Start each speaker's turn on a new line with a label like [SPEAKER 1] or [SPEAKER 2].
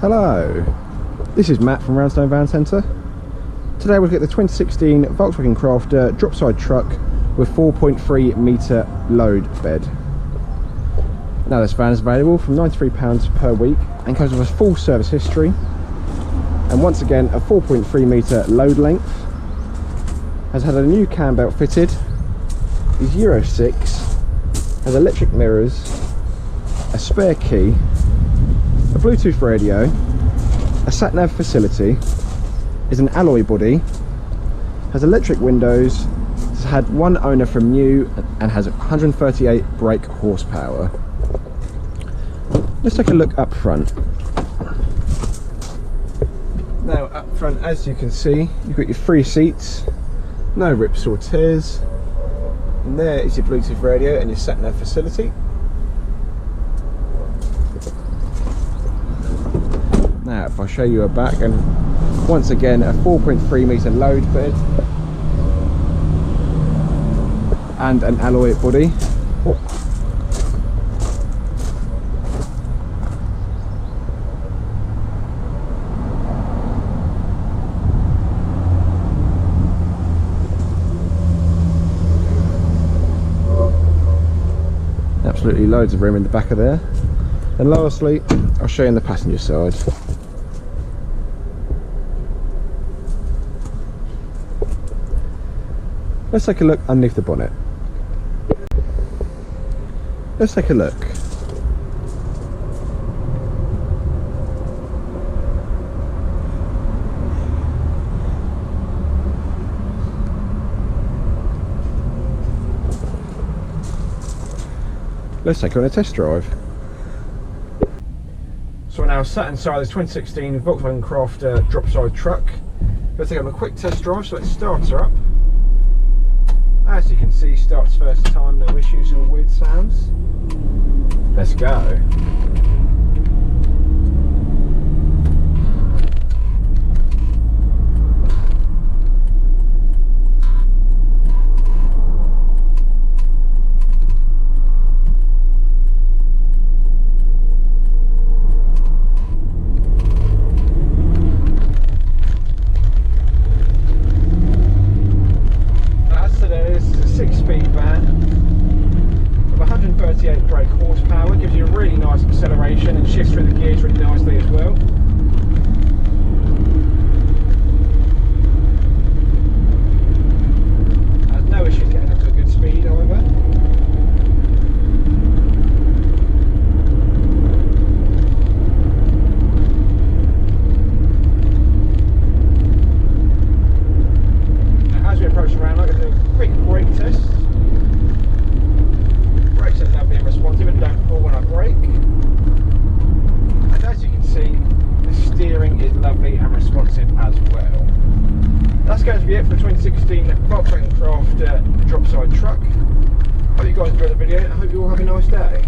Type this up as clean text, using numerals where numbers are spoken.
[SPEAKER 1] Hello, this is Matt from Roundstone Van Centre. Today we'll get the 2016 Volkswagen Crafter Dropside truck with 4.3 metre load bed. Now this van is available from £93 per week and comes with a full service history, and once again a 4.3 metre load length, has had a new cam belt fitted, is Euro 6, has electric mirrors, a spare key, a Bluetooth radio, a sat-nav facility, is an alloy body, has electric windows, has had one owner from new and has 138 brake horsepower. Let's take a look up front. Now up front, as you can see, you've got your 3 seats, no rips or tears, and there is your Bluetooth radio and your sat-nav facility. Now if I show you a back, and once again a 4.3 metre load bed and an alloy body. Absolutely loads of room in the back of there. And lastly, I'll show you on the passenger side. Let's take a look underneath the bonnet. Let's take a look. Let's take on a test drive. So we're now sat inside this 2016 Volkswagen Crafter Dropside truck. Let's take on a quick test drive, so let's start her up. As you can see, starts first time, no issues or weird sounds. Let's go. Brake horsepower, gives you a really nice acceleration and shifts through the gears really nicely as well. Has no issues getting up to a good speed either. Now as we approach around, I'm going to do a quick brake test. Brakes are lovely and responsive and don't pull when I brake. And as you can see, the steering is lovely and responsive as well. That's going to be it for the 2016 Volkswagen Crafter Dropside truck. Hope you guys enjoyed the video and I hope you all have a nice day.